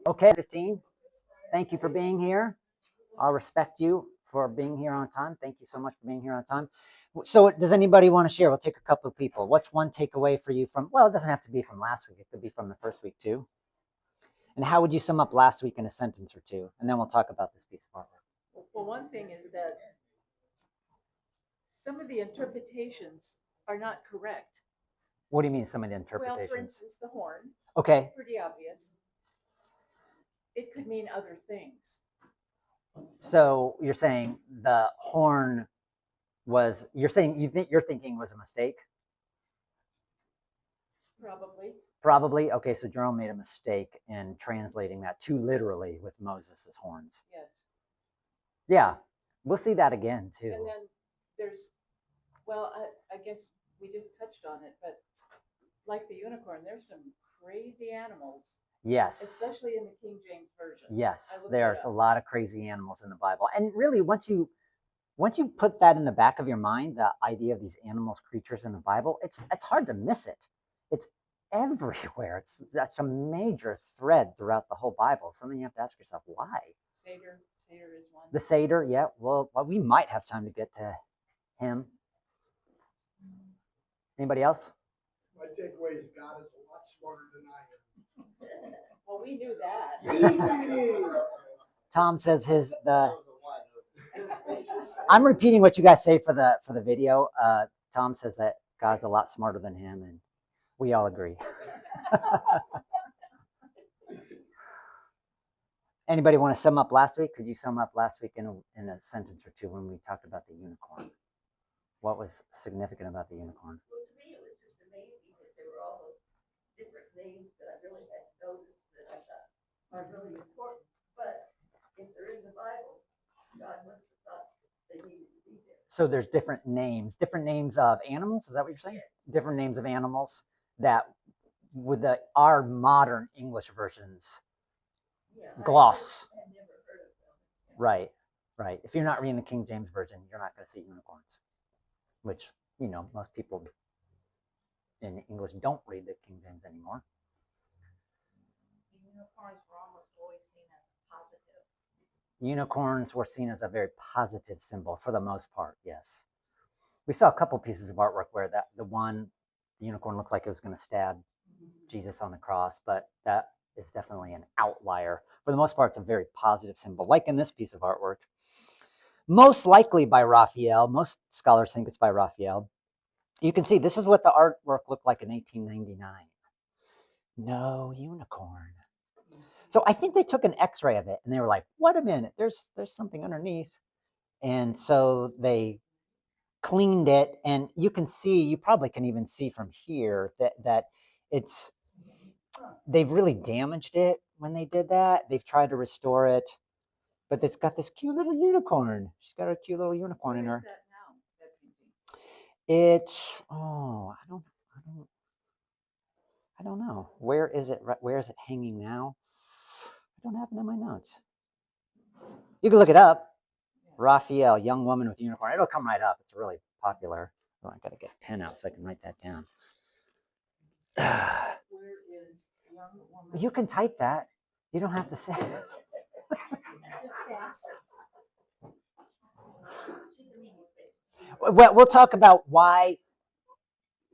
Okay, 15. Thank you for being here. I'll respect you for being here on time. Thank you so much for being here on time. So, does anybody want to share? We'll take a couple of people. What's one takeaway for you from, well, it doesn't have to be from last week, it could be from the first week too. And how would you sum up last week in a sentence or two? And then we'll talk about this piece of artwork. Well, one thing is that some of the interpretations are not correct. What do you mean, some of the Well, interpretations? for instance, the horn, Okay. pretty obvious. It could mean other things. So you're saying the horn was, you're saying you think you're thinking was a mistake? Probably. Probably. Okay, so Jerome made a mistake in translating that too literally with Moses' horns. Yes. Yeah, we'll see that again too. And then there's, well, I guess we just touched on it, but like the unicorn, there's some crazy animals. Yes. Especially in the King James Version. Yes, there's a lot of crazy animals in the Bible. And really, once you put that in the back of your mind, the idea of these animals, creatures in the Bible, it's hard to miss it. It's everywhere. That's a major thread throughout the whole Bible. Something you have to ask yourself, why? Satyr is one. The satyr, yeah. Well, we might have time to get to him. Anybody else? My takeaway is God is a lot smarter than I am. Well, we knew that. Tom says I'm repeating what you guys say for the video. Tom says that God's a lot smarter than him, and we all agree. Anybody want to sum up last week? Could you sum up last week in a sentence or two when we talked about the unicorn? What was significant about the unicorn? Well, to me, it was just amazing that there were all those different names that I really hadn't noticed that I thought are really important. But if they're in the Bible, God must have thought they needed to be there. So there's different names of animals. Is that what you're saying? Yes. Different names of animals that with our modern English versions gloss. I never heard of them. Right. If you're not reading the King James Version, you're not going to see unicorns, which, most people in English don't read the King James anymore. Unicorns were almost always seen as positive. Unicorns were seen as a very positive symbol for the most part, yes. We saw a couple pieces of artwork where the unicorn looked like it was going to stab Jesus on the cross, but that is definitely an outlier. For the most part, it's a very positive symbol, like in this piece of artwork. Most likely by Raphael. Most scholars think it's by Raphael. You can see this is what the artwork looked like in 1899. No unicorn. So I think they took an x-ray of it and they were like, wait a minute, there's something underneath. And so they cleaned it, and you probably can even see from here that they've really damaged it when they did that. They've tried to restore it, but it's got this cute little unicorn. She's got a cute little unicorn in her. Where is that now, that painting? It's I don't know. Where is it hanging now? I don't have it in my notes. You can look it up. Raphael, young woman with unicorn. It'll come right up. It's really popular. Oh, I got to get a pen out so I can write that down. Where is young woman? You can type that. You don't have to say it. Just faster. Well, we'll talk about why.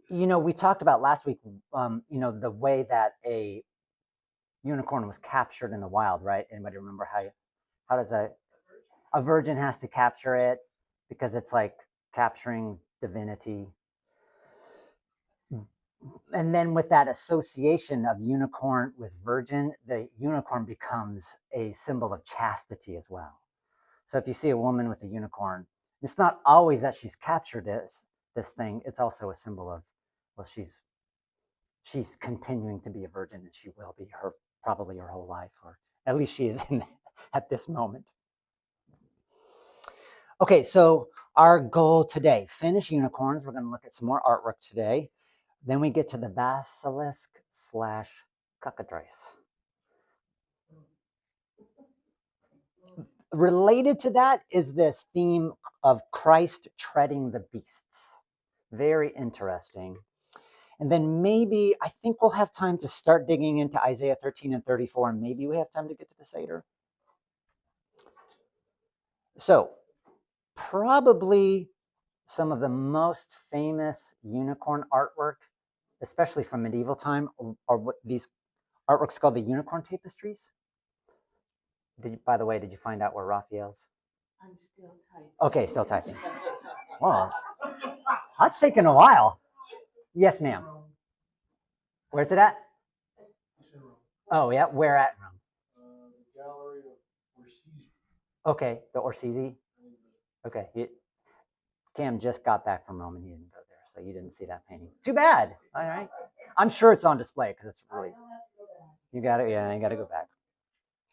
We talked about last week, the way that a unicorn was captured in the wild, right? Anybody remember how does a virgin has to capture it, because it's like capturing divinity. And then with that association of unicorn with virgin, the unicorn becomes a symbol of chastity as well. So if you see a woman with a unicorn, it's not always that she's captured this thing. It's also a symbol of, well, she's continuing to be a virgin, and she will be probably her whole life, or at least she is at this moment. Okay, so our goal today, finish unicorns. We're going to look at some more artwork today. Then we get to the basilisk / cockatrice. Related to that is this theme of Christ treading the beasts. Very interesting. And then maybe, I think we'll have time to start digging into Isaiah 13 and 34, and maybe we have time to get to the Seder. So, probably some of the most famous unicorn artwork, especially from medieval time, are what these artworks called the unicorn tapestries. By the way, did you find out where Raphael's? I'm still typing. Okay, still typing. Well, that's taking a while. Yes, ma'am. Where's it at? Oh, yeah. Where at Rome? The gallery of Orsini. Okay, the Orsini. Okay. Cam just got back from Rome and he didn't go there, so you didn't see that painting. Too bad. All right. I'm sure it's on display because it's really. You got it. Yeah, you got to go back.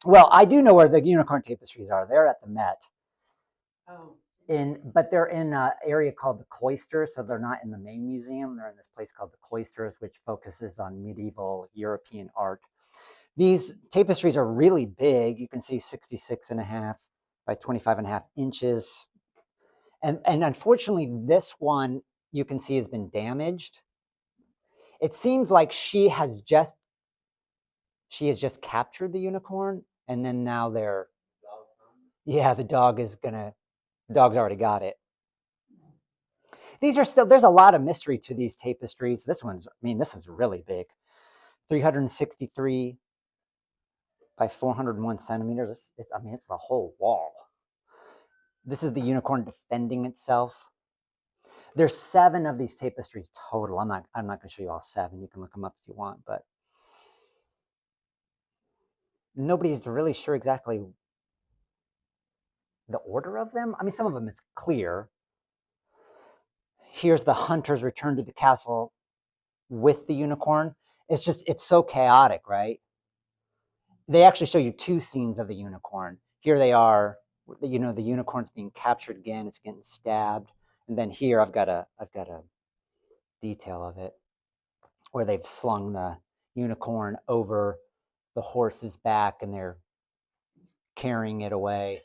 Well, I do know where the unicorn tapestries are. They're at the Met. Oh. But they're in an area called the Cloisters, so they're not in the main museum. They're in this place called the Cloisters, which focuses on medieval European art. These tapestries are really big. You can see 66.5 by 25.5 inches. And unfortunately, this one you can see has been damaged. It seems like she has just captured the unicorn, and then now the dog's already got it. There's a lot of mystery to these tapestries. This is really big. 363 by 401 centimeters. It's the whole wall. This is the unicorn defending itself. There's 7 of these tapestries total. I'm not going to show you all 7. You can look them up if you want, but nobody's really sure exactly the order of them. Some of them it's clear. Here's the hunters return to the castle with the unicorn. It's so chaotic, right? They actually show you 2 scenes of the unicorn. Here they are, the unicorn's being captured again, it's getting stabbed. And then here I've got a detail of it where they've slung the unicorn over the horse's back and they're carrying it away.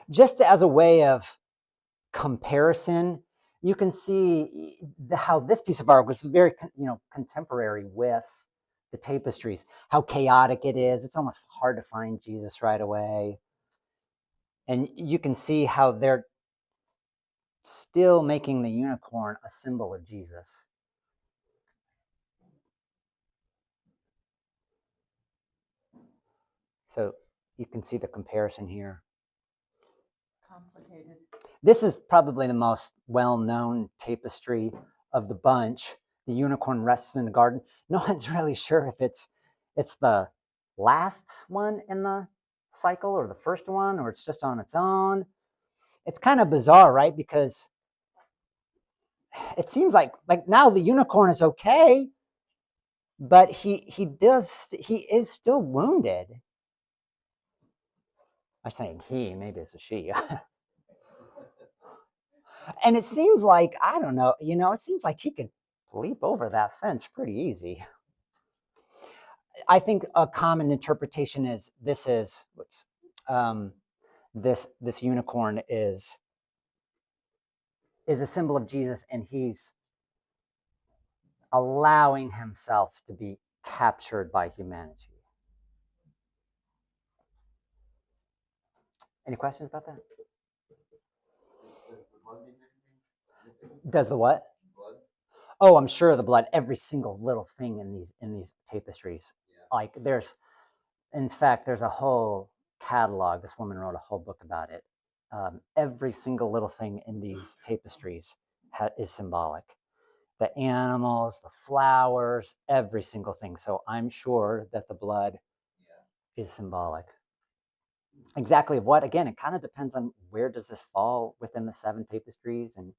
Just as a way of comparison, you can see how this piece of art was very, contemporary with the tapestries, how chaotic it is. It's almost hard to find Jesus right away. And you can see how they're still making the unicorn a symbol of Jesus. So you can see the comparison here. Complicated. This is probably the most well-known tapestry of the bunch. The unicorn rests in the garden. No one's really sure if it's the last one in the cycle or the first one, or it's just on its own. It's kind of bizarre, right? Because it seems like now the unicorn is okay, but he is still wounded. I'm saying he, maybe it's a she. And it seems like, I don't know, it seems like he could leap over that fence pretty easy. I think a common interpretation is this unicorn is a symbol of Jesus, and he's allowing himself to be captured by humanity. Any questions about that? Does the what? Blood? Oh, I'm sure the blood. Every single little thing in these tapestries. Yeah. Like in fact, there's a whole catalog. This woman wrote a whole book about it. Every single little thing in these tapestries is symbolic. The animals, the flowers, every single thing. So I'm sure that the blood is symbolic. Exactly what? Again, it kind of depends on where does this fall within the 7 tapestries, and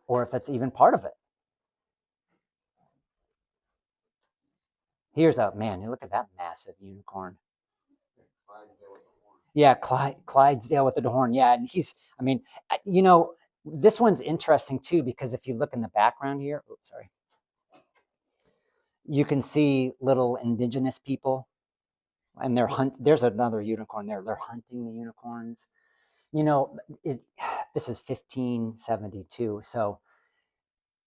or if it's even part of it. Here's man, look at that massive unicorn. Yeah, Clydesdale with the horn. Yeah, and he's, this one's interesting too, because if you look in the background here, you can see little indigenous people, and there's another unicorn there. They're hunting the unicorns. this is 1572. So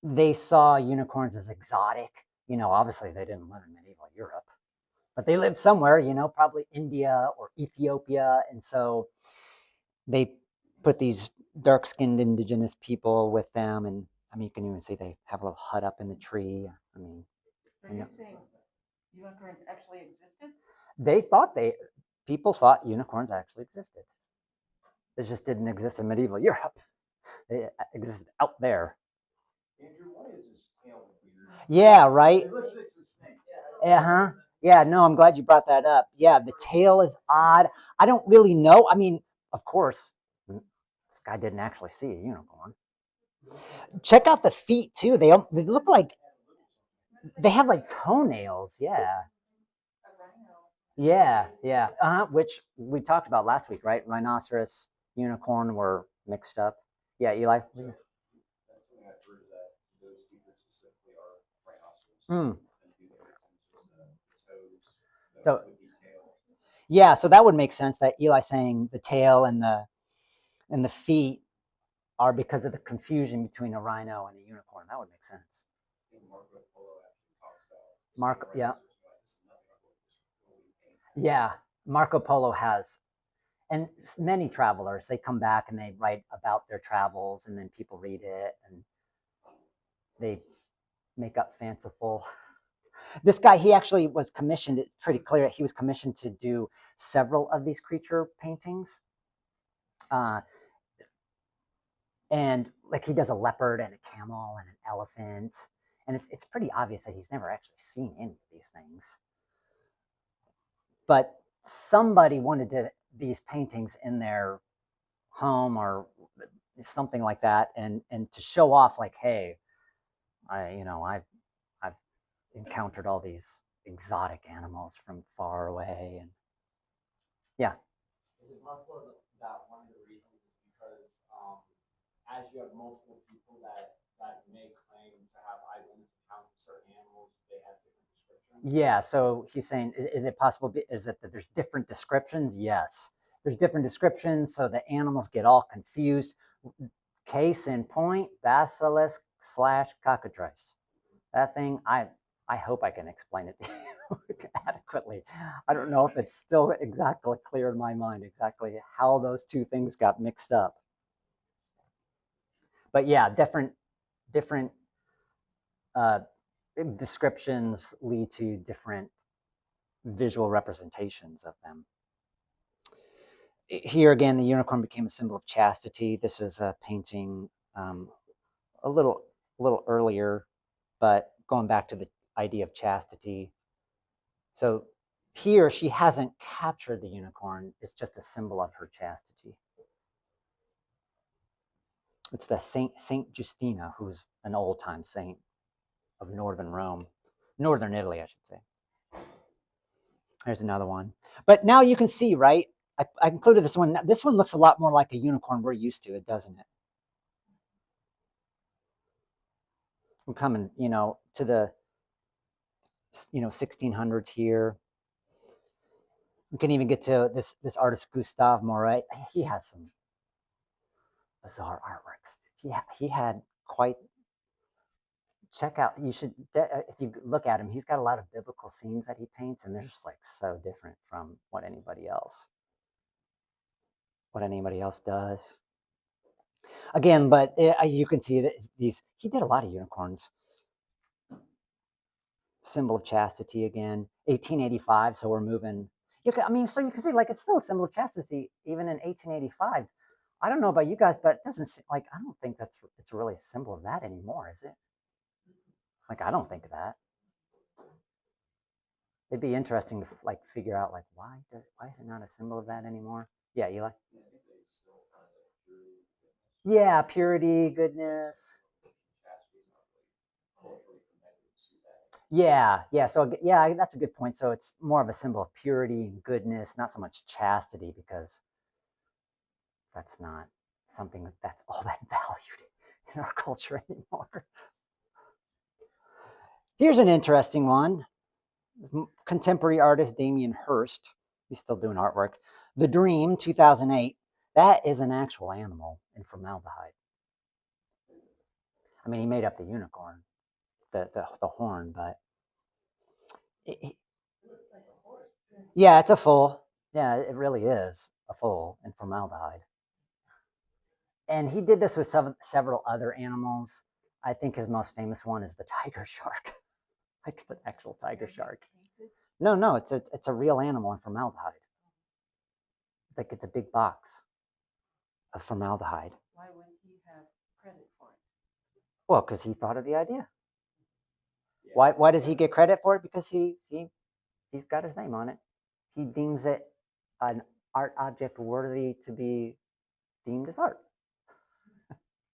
they saw unicorns as exotic. You know, obviously they didn't live in medieval Europe, but they lived somewhere, you know, probably India or Ethiopia. And so they put these dark-skinned indigenous people with them. And I mean, you can even see they have a little hut up in the tree. I mean, Are you saying unicorns actually existed? people thought unicorns actually existed. It just didn't exist in medieval Europe. They existed out there. Andrew, why is his tail weird? Yeah, right? It looks like it's a snake. Uh-huh. Yeah, no, I'm glad you brought that up. Yeah, the tail is odd. I don't really know. I mean, of course, this guy didn't actually see a unicorn. Check out the feet too. They look like they have like toenails. Yeah. Yeah, yeah. Which we talked about last week, right? Rhinoceros, unicorn were mixed up. Yeah, Eli. That's something I've heard, that those features specifically are rhinoceros. Mm. And do they make sense with the toes, So the detail? yeah, so that would make sense that Eli saying the tail and the feet are because of the confusion between a rhino and a unicorn. That would make sense. I think Marco Polo actually talks about Marco, yeah. Rhinoceros, like, this is nothing like what this really Yeah, Marco Polo has, and many travelers, they come back and they write about their travels, and then people read it and they make up fanciful. This guy, he actually was commissioned, it's pretty clear, he was commissioned to do several of these creature paintings. And like he does a leopard and a camel and an elephant. And it's pretty obvious that he's never actually seen any of these things. But somebody wanted these paintings in their home or something like that, and to show off, like, hey, I've encountered all these exotic animals from far away. And yeah. Is it possible that one of the reasons is because as you have multiple people that may claim to have eyewitness accounts of certain animals, they have different descriptions? Yeah, so he's saying, is it possible, is it that there's different descriptions? Yes, there's different descriptions, so the animals get all confused. Case in point, basilisk / cockatrice. That thing, I hope I can explain it to you adequately. I don't know if it's still exactly clear in my mind exactly how those two things got mixed up. But yeah, different descriptions lead to different visual representations of them. Here again, the unicorn became a symbol of chastity. This is a painting a little earlier, but going back to the idea of chastity. So here she hasn't captured the unicorn. It's just a symbol of her chastity. It's the Saint Justina, who's an old-time saint of northern Rome, northern Italy, I should say. There's another one. But now you can see, right? I included this one. This one looks a lot more like a unicorn we're used to, doesn't it? We're coming, to the, 1600s here. We can even get to this artist, Gustave Moret. He has some bizarre artworks. He had quite, check out, you should, if you look at him, he's got a lot of biblical scenes that he paints, and they're just like so different from what anybody else does. Again, but you can see that he did a lot of unicorns. Symbol of chastity again, 1885, so we're moving. So you can see, like, it's still a symbol of chastity even in 1885. I don't know about you guys, but it doesn't seem like, I don't think it's really a symbol of that anymore, is it? Like, I don't think of that. It'd be interesting to like figure out, like, why is it not a symbol of that anymore? Yeah, Eli. Yeah, purity, goodness. Yeah. So yeah, that's a good point. So it's more of a symbol of purity and goodness, not so much chastity, because that's not something that's all that valued in our culture anymore. Here's an interesting one. Contemporary artist Damien Hirst, he's still doing artwork. The Dream, 2008. That is an actual animal in formaldehyde. I mean, he made up the unicorn, the horn, but yeah, it's a foal. Yeah, it really is a foal in formaldehyde. And he did this with several other animals. I think his most famous one is the tiger shark, like the actual tiger shark. No, it's a real animal in formaldehyde. It's like it's a big box of formaldehyde. Why wouldn't he have credit for it? Well, because he thought of the idea. Yeah. Why does he get credit for it? Because he's got his name on it. He deems it an art object worthy to be deemed as art.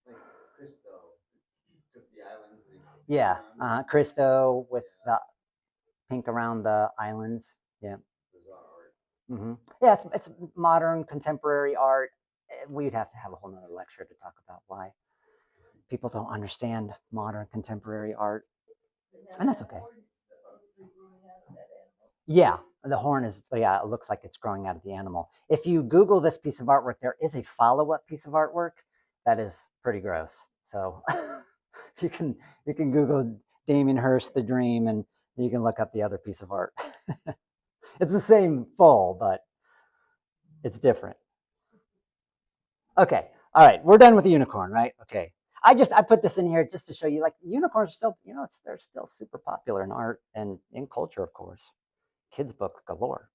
Like Christo took the islands. Yeah, Christo with the pink around the islands. Yeah. Bizarre art. Mm-hmm. Yeah, it's modern contemporary art. We'd have to have a whole nother lecture to talk about why people don't understand modern contemporary art, and that's okay. Yeah, the horn is, yeah, it looks like it's growing out of the animal. If you Google this piece of artwork, there is a follow-up piece of artwork that is pretty gross. So you can Google Damien Hirst, The Dream, and you can look up the other piece of art. It's the same foal, but it's different. Okay, all right, we're done with the unicorn, right? Okay. I put this in here just to show you, like, unicorns are still, they're still super popular in art and in culture, of course. Kids' books galore.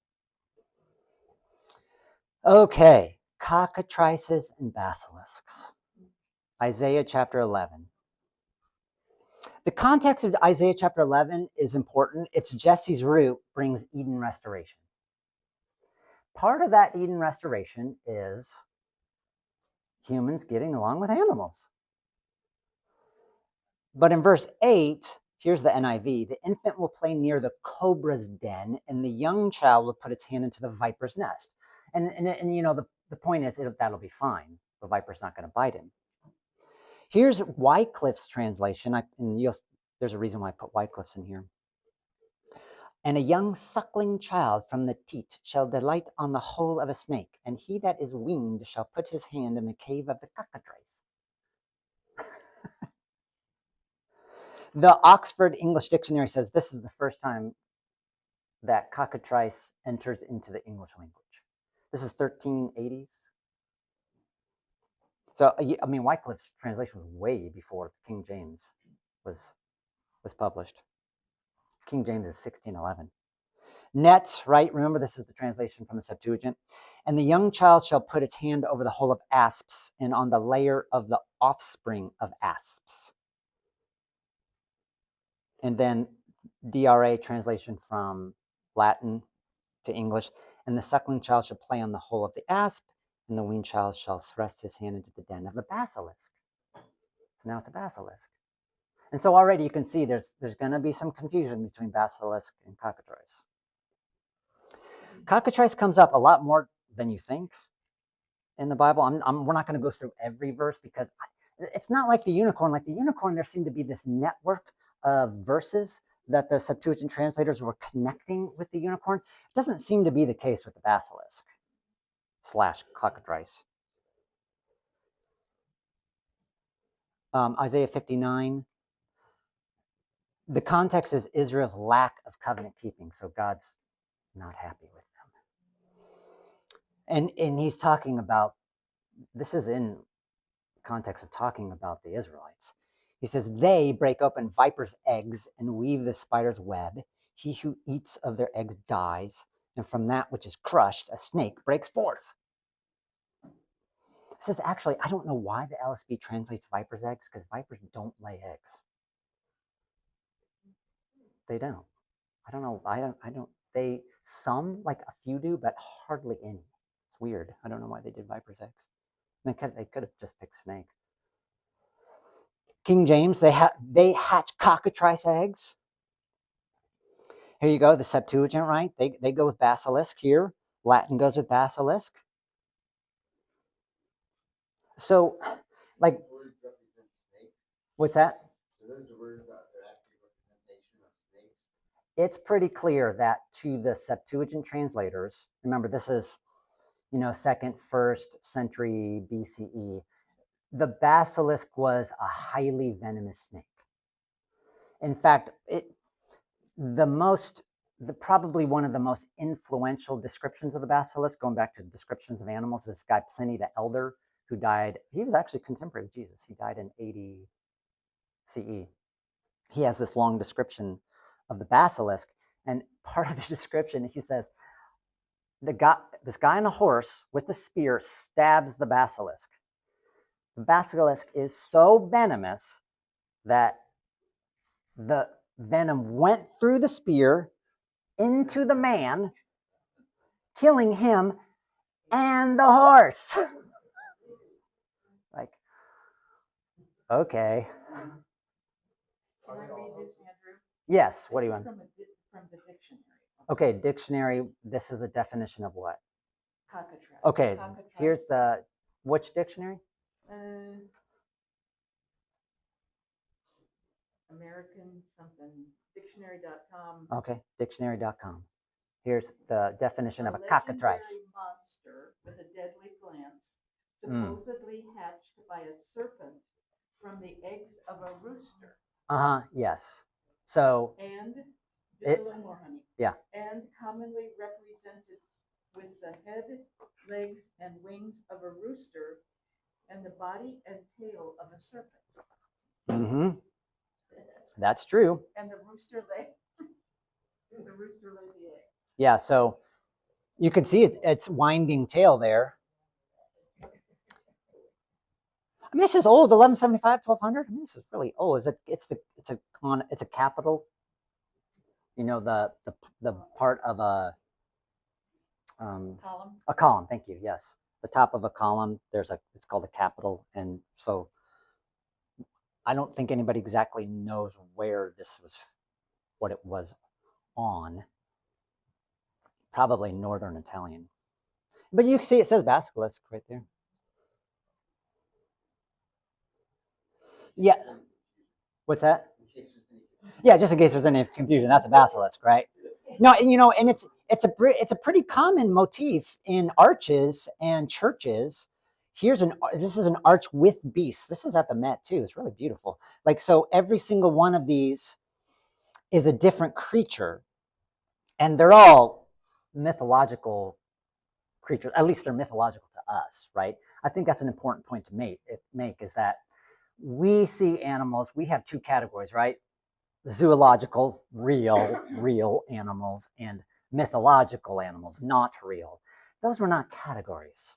Okay, cockatrices and basilisks. Isaiah chapter 11. The context of Isaiah chapter 11 is important. It's Jesse's root brings Eden restoration. Part of that Eden restoration is humans getting along with animals. But in verse 8, here's the NIV, the infant will play near the cobra's den, and the young child will put its hand into the viper's nest. And the point is that'll be fine. The viper's not going to bite him. Here's Wycliffe's translation. There's a reason why I put Wycliffe's in here. And a young suckling child from the teat shall delight on the hole of a snake, and he that is weaned shall put his hand in the cave of the cockatrice. The Oxford English Dictionary says this is the first time that cockatrice enters into the English language. This is 1380s. So, I mean, Wycliffe's translation was way before King James was published. King James is 1611. Nets, right? Remember, this is the translation from the Septuagint. And the young child shall put its hand over the hole of asps and on the layer of the offspring of asps. And then DRA translation from Latin to English. And the suckling child shall play on the hole of the asp, and the weaned child shall thrust his hand into the den of the basilisk. So now it's a basilisk. And so already you can see there's going to be some confusion between basilisk and cockatrice. Cockatrice comes up a lot more than you think in the Bible. We're not going to go through every verse because it's not like the unicorn. Like the unicorn, there seemed to be this network of verses that the Septuagint translators were connecting with the unicorn. It doesn't seem to be the case with the basilisk / cockatrice. Isaiah 59. The context is Israel's lack of covenant keeping, so God's not happy with them. And he's talking about, this is in context of talking about the Israelites. He says, they break open viper's eggs and weave the spider's web. He who eats of their eggs dies, and from that which is crushed, a snake breaks forth. It says, actually, I don't know why the LSB translates viper's eggs, because vipers don't lay eggs. They don't. I don't know. Some, like a few do, but hardly any. It's weird. I don't know why they did viper's eggs. They could have just picked snake. King James, they hatch cockatrice eggs. Here you go, the Septuagint, right? They go with basilisk here. Latin goes with basilisk. So, like, Words represent snakes. what's that? So those are words that are actually representation of snakes. It's pretty clear that to the Septuagint translators, remember this is second, first century BCE, the basilisk was a highly venomous snake. In fact, probably one of the most influential descriptions of the basilisk, going back to descriptions of animals, this guy Pliny the Elder, who died, he was actually contemporary with Jesus. He died in 80 CE. He has this long description of the basilisk, and part of the description, he says, this guy on a horse with a spear stabs the basilisk. The basilisk is so venomous that the venom went through the spear into the man, killing him and the horse. Like, okay. Can I read this, Andrew? Yes, what do you This is want? From the dictionary. Okay, dictionary, this is a definition of what? Cockatrice. Okay, Cockatrice. here's which dictionary? American something, dictionary.com. Okay, dictionary.com. Here's the definition of a legendary cockatrice. monster with a deadly glance, supposedly hatched by a serpent from the eggs of a rooster. Yes. So, And, just a little more, honey. Yeah. And commonly represented with the head, legs, and wings of a rooster and the body and tail of a serpent. That's true. And the rooster laid the egg. Yeah, so you can see its winding tail there. I mean, this is old, 1175, 1200. I mean, this is really old. It's a capital. The part of Column. a column. Thank you. Yes, the top of a column. It's called a capital, and so I don't think anybody exactly knows what it was on. Probably Northern Italian, but you can see it says basilisk right there. Yeah. What's that? Yeah, just in case there's any confusion, that's a basilisk, right? No, and it's a pretty common motif in arches and churches. This is an arch with beasts. This is at the Met too. It's really beautiful. Like, so every single one of these is a different creature, and they're all mythological creatures. At least they're mythological to us, right? I think that's an important point to make is that we see animals, we have two categories, right? Zoological, real animals, and mythological animals, not real. Those were not categories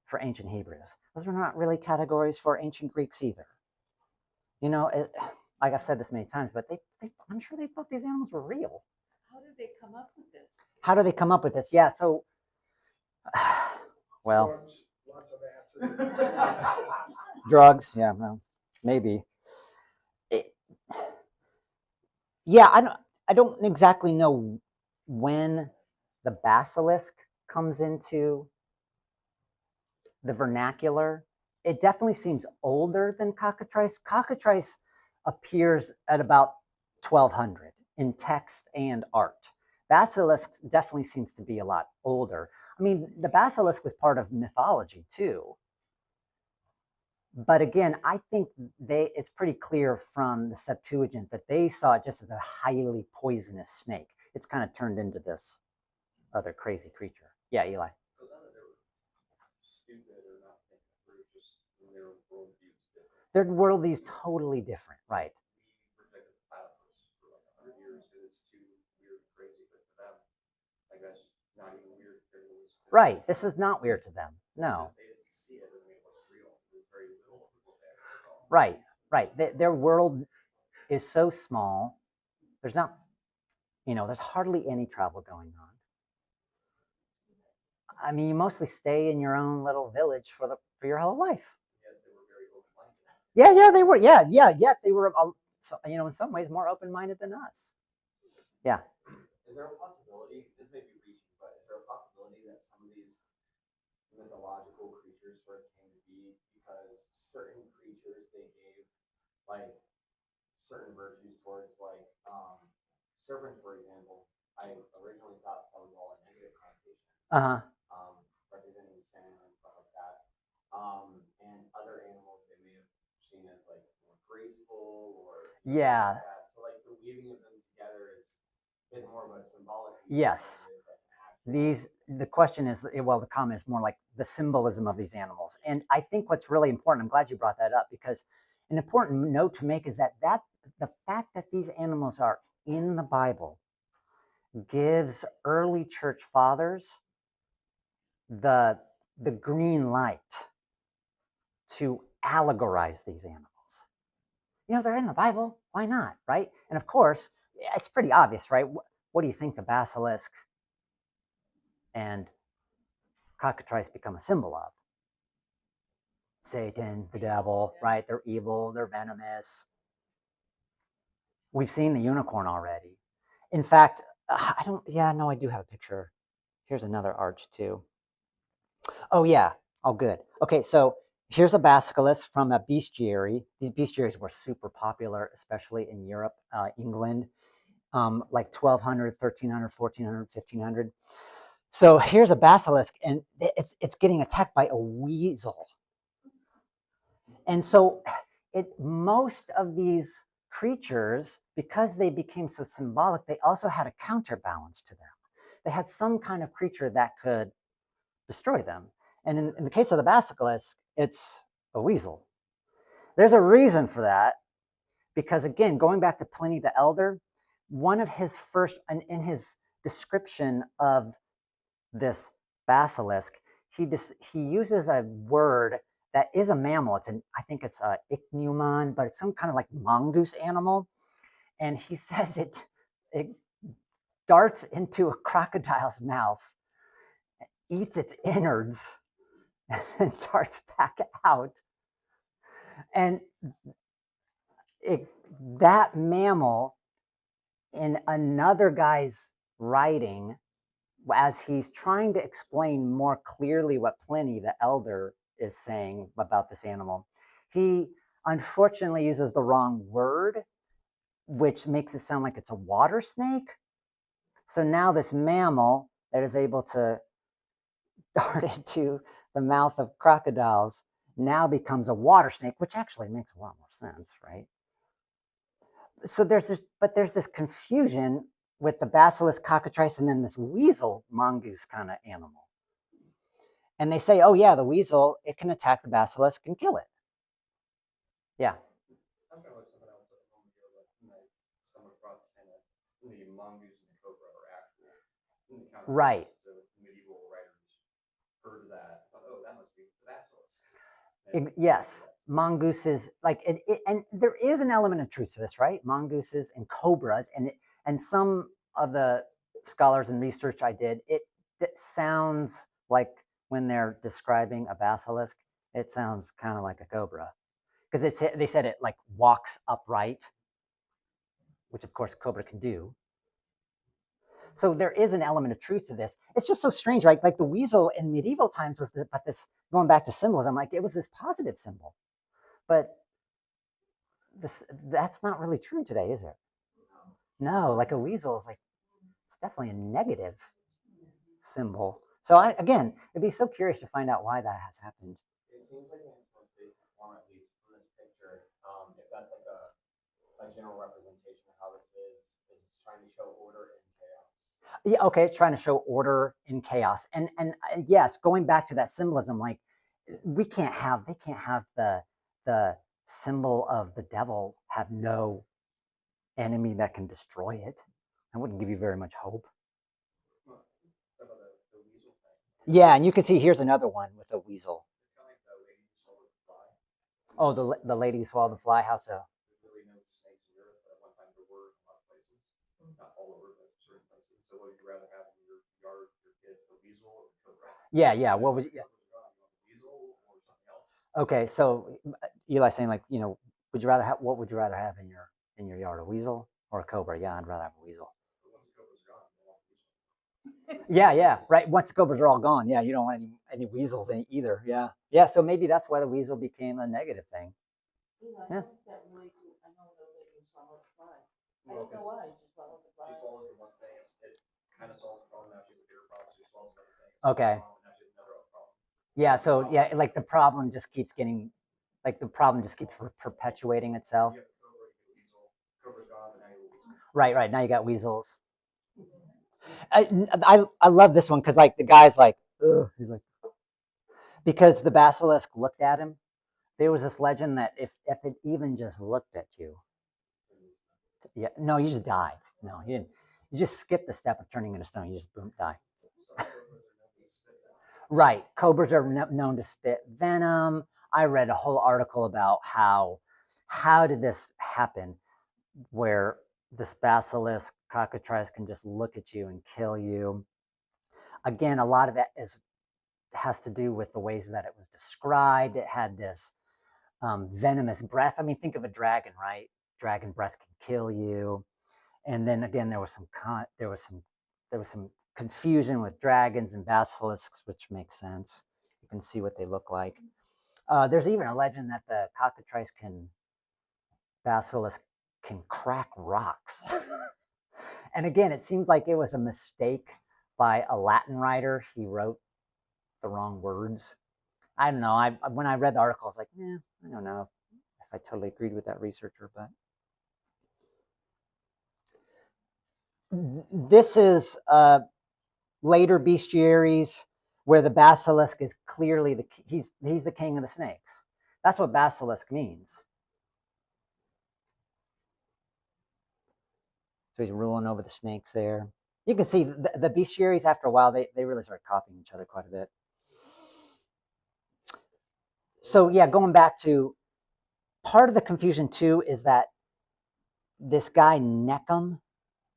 for ancient Hebrews. Those were not really categories for ancient Greeks either. Like I've said this many times, but I'm sure they thought these animals were real. How did they come up with this? How do they come up with this? Yeah, so, well. Drugs, lots of acid. Drugs, yeah, well, maybe. I don't exactly know when the basilisk comes into the vernacular. It definitely seems older than cockatrice. Cockatrice appears at about 1200 in text and art. Basilisk definitely seems to be a lot older. I mean, the basilisk was part of mythology too. But again, I think it's pretty clear from the Septuagint that they saw it just as a highly poisonous snake. It's kind of turned into this other crazy creature. Yeah, Eli. So none of them were stupid or not thinking through, just their worldviews different. Their worldview's totally different, right? We protected the platypus for like 100 years because it's too weird and crazy, but to them, like that's not even weird. Right. This is not weird to them. No. They didn't see it doesn't mean it wasn't real. There's very little people there. Right. Their world is so small. There's hardly any travel going on. I mean, you mostly stay in your own little village for your whole life. Yet they were very open-minded. Yeah, they were. Yeah. Yet they were, in some ways, more open-minded than us. Yeah. Is there a possibility, this may be reaching, but is there a possibility that some of these mythological creatures sort of came to be because certain creatures they gave like certain virtues towards, like serpents, for example? I originally thought that was all a negative connotation. Representing and other animals they may have seen as like more graceful or Yeah. like that. So like the weaving of them together is more of a symbolic Yes. than it is like an actual. The question is, well, the comment is more like the symbolism of these animals. And I think what's really important, I'm glad you brought that up, because an important note to make is that the fact that these animals are in the Bible gives early church fathers the green light to allegorize these animals. They're in the Bible. Why not, right? And of course, it's pretty obvious, right? What do you think the basilisk and cockatrice become a symbol of? Satan, the devil, right? They're evil, they're venomous. We've seen the unicorn already. In fact, I do have a picture. Here's another arch too. Oh, yeah. Oh, good. Okay, so here's a basilisk from a bestiary. These bestiaries were super popular, especially in Europe, England, like 1200, 1300, 1400, 1500. So here's a basilisk, and it's getting attacked by a weasel. And so most of these creatures, because they became so symbolic, they also had a counterbalance to them. They had some kind of creature that could destroy them. And in the case of the basilisk, it's a weasel. There's a reason for that, because again, going back to Pliny the Elder, one of his first, in his description of this basilisk, he uses a word that is a mammal. I think it's a ichneumon, but it's some kind of like mongoose animal. And he says it darts into a crocodile's mouth, eats its innards, and then darts back out. And that mammal, in another guy's writing, as he's trying to explain more clearly what Pliny the Elder is saying about this animal, he unfortunately uses the wrong word, which makes it sound like it's a water snake. So now this mammal that is able to dart into the mouth of crocodiles now becomes a water snake, which actually makes a lot more sense, right? So there's this confusion with the basilisk, cockatrice, and then this weasel mongoose kind of animal. And they say, oh yeah, the weasel, it can attack the basilisk and kill it. Yeah. I'm trying to look something else at the moment here, but I stumbled across saying that the mongoose and the cobra are actual in the counter. Right. So medieval writers heard that, thought, oh, that must be the basilisk. Yes, mongooses, like and there is an element of truth to this, right? Mongooses and cobras, and some of the scholars and research I did, it sounds like when they're describing a basilisk, it sounds kind of like a cobra, because they said it like walks upright, which of course cobra can do. So there is an element of truth to this. It's just so strange, right? Like the weasel in medieval times was this, going back to symbolism, like it was this positive symbol. But that's not really true today, is it? No, like a weasel is like, it's definitely a negative symbol. So again, it'd be so curious to find out why that has happened. It seems like in its most basic form, at least from this picture, if that's like a general representation of how this is, it's trying to show order and chaos. Yeah, okay, it's trying to show order in chaos. And yes, going back to that symbolism, like they can't have the symbol of the devil have no enemy that can destroy it. That wouldn't give you very much hope. How about the weasel thing? Yeah, and you can see here's another one with a weasel. It's kind of like the lady who swallowed the fly. Oh, the lady who swallowed the fly. How so? There's really no snakes in Europe, but at one time there were in a lot of places. Not all over, but certain places. So what would you rather have in your yard, your kids, the weasel or the cobra? Yeah. What was? Yeah. Weasel or something else? Okay, so Eli's saying like, would you rather have what would you rather have in your yard, a weasel or a cobra? Yeah, I'd rather have a weasel. But once the cobra's gone, you want the weasel. Yeah, right. Once the cobras are all gone, yeah, you don't want any weasels in either. Yeah. So maybe that's why the weasel became a negative thing. Eli, what's that lady? I know the lady who swallowed the fly. I don't know why she swallowed the fly. She swallows the one thing, it kind of solves the problem. Now she has a bigger problem. She swallows another thing. Okay. Now she has another problem. Yeah, so yeah, like the problem just keeps getting, like the problem just keeps perpetuating itself. You get the cobra, you get weasel. Cobra's gone, but now you get weasel. Right, right. Now you got weasels. I love this one because like the guy's like, ugh, he's like, because the basilisk looked at him. There was this legend that if it even just looked at you, yeah, no, you just die. No, you didn't. You just skip the step of turning into stone. You just boom, die. Some cobras are known to spit venom. Right. Cobras are known to spit venom. I read a whole article about how did this happen, where this basilisk cockatrice can just look at you and kill you. Again, a lot of it has to do with the ways that it was described. It had this venomous breath. I mean, think of a dragon, right? Dragon breath can kill you. And then again, there was some confusion with dragons and basilisks, which makes sense. You can see what they look like. There's even a legend that the cockatrice basilisk can crack rocks. And again, it seems like it was a mistake by a Latin writer. He wrote the wrong words. I don't know. When I read the article, I was like, I don't know if I totally agreed with that researcher, but this is later bestiaries where the basilisk is clearly he's the king of the snakes. That's what basilisk means. So he's ruling over the snakes there. You can see the bestiaries after a while they really start copying each other quite a bit. So yeah, going back to part of the confusion too is that this guy Neckham,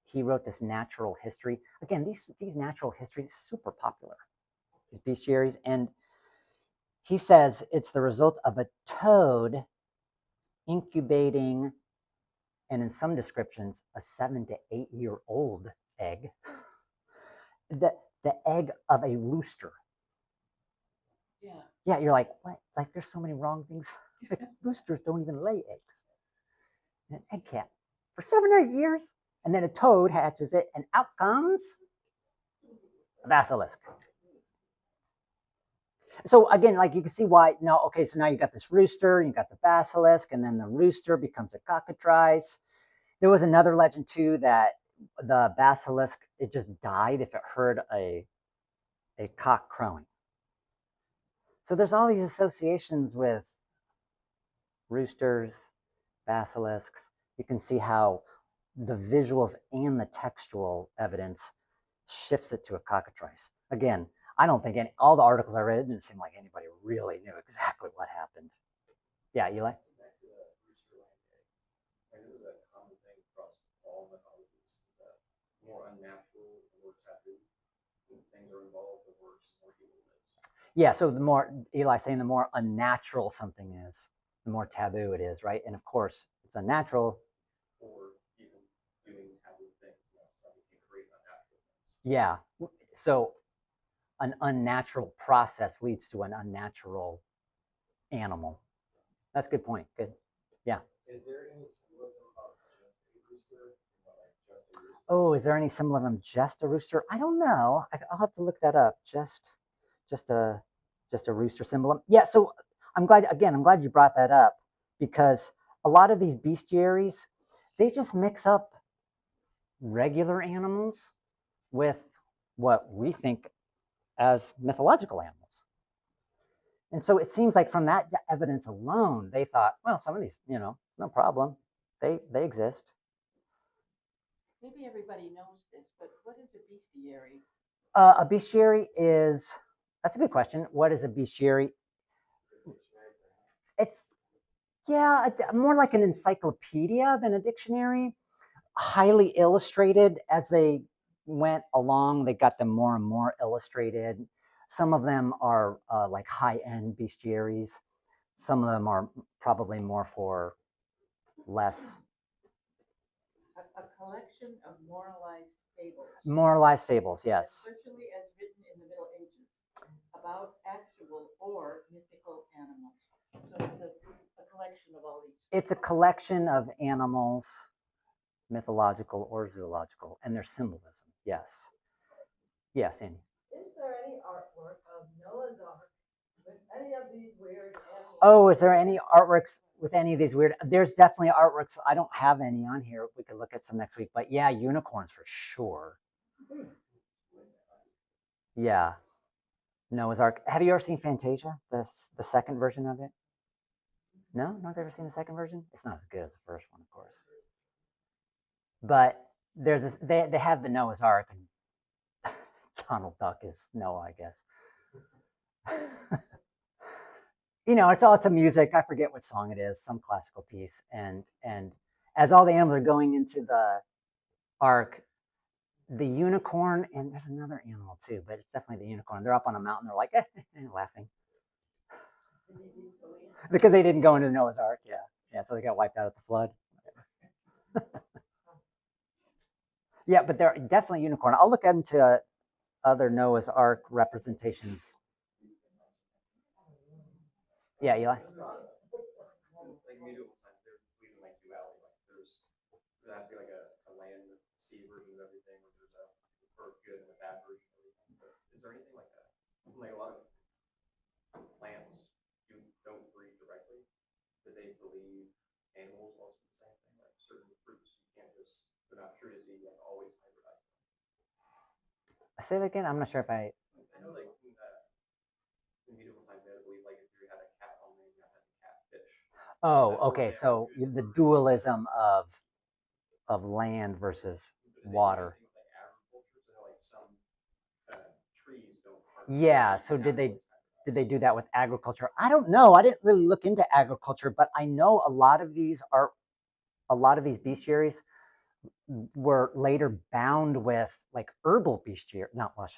he wrote this natural history. Again, these natural histories super popular. These bestiaries, and he says it's the result of a toad incubating, and in some descriptions, a 7 to 8 year old egg. The egg of a rooster. Yeah. Yeah, you're like, what? Like, there's so many wrong things. Like, roosters don't even lay eggs. And an egg cat for 7 or 8 years, and then a toad hatches it, and out comes a basilisk. So again, like you can see why. No, okay, so now you got this rooster, you got the basilisk, and then the rooster becomes a cockatrice. There was another legend too that the basilisk, it just died if it heard a cock crowing. So there's all these associations with roosters, basilisks. You can see how the visuals and the textual evidence shifts it to a cockatrice. Again, I don't think all the articles I read, it didn't seem like anybody really knew exactly what happened. Yeah, Eli? Back to the rooster laying egg. And this is a common thing across all mythologies, is that more unnatural, the more taboo things are involved, the worse, the more evil it is. Yeah, so the more, Eli's saying, the more unnatural something is, the more taboo it is, right? And of course, it's unnatural. Or even doing taboo things, something can create unnatural things. Yeah. So an unnatural process leads to an unnatural animal. That's a good point. Good. Yeah. Is there any symbolism of just a rooster? Like just a rooster? Oh, is there any symbol of him just a rooster? I don't know. I'll have to look that up. Just a rooster symbol. Yeah. So I'm glad you brought that up, because a lot of these bestiaries, they just mix up regular animals with what we think as mythological animals. And so it seems like from that evidence alone, they thought, well, some of these, no problem. They exist. Maybe everybody knows this, but what is a bestiary? A bestiary that's a good question. What is a bestiary? It's, more like an encyclopedia than a dictionary. Highly illustrated as they went along. They got them more and more illustrated. Some of them are like high-end bestiaries. Some of them are probably more for less A collection of moralized fables. moralized fables. Yes. Especially as written in the Middle Ages about actual or mythical animals. So it's a collection of all these. It's a collection of animals, mythological or zoological, and their symbolism. Yes. Yes, Annie. Is there any artwork of Noah's Ark With any of these weird animals. Oh, is there any artworks with any of these weird? There's definitely artworks. I don't have any on here. We could look at some next week. But yeah, unicorns for sure. Yeah. Noah's Ark. Have you ever seen Fantasia, the second version of it? No, no one's ever seen the second version. It's not as good as the first one, of course. But there's this, they have the Noah's Ark, and Donald Duck is Noah, I guess. You know, it's all to music. I forget what song it is, some classical piece. And as all the animals are going into the ark, the unicorn, and there's another animal too, but it's definitely the unicorn. They're up on a mountain. They're like, laughing because they didn't go into Noah's Ark. Yeah, yeah. So they got wiped out at the flood. Yeah, but they're definitely unicorn. I'll look into other Noah's Ark representations. Yeah, Eli. Like medieval times, they're even like duality. Like there has to be like a land sea version of everything, or there's a good and a bad version of everything. But is there anything like that? Like a lot of plants don't breed directly. Do they believe animals also the same thing? Like certain fruits, you can't just they're not true to seed, you have to always hybridize. Say that again. I'm not sure if I. I know like in medieval times they had to believe like if you had a cat on land, you have to have a catfish. Oh, okay. So the dualism of land versus water. Like agriculture, so like some trees don't. Yeah. So did they do that with agriculture? I don't know. I didn't really look into agriculture, but I know a lot of these bestiaries were later bound with like herbal bestiaries. Not, well,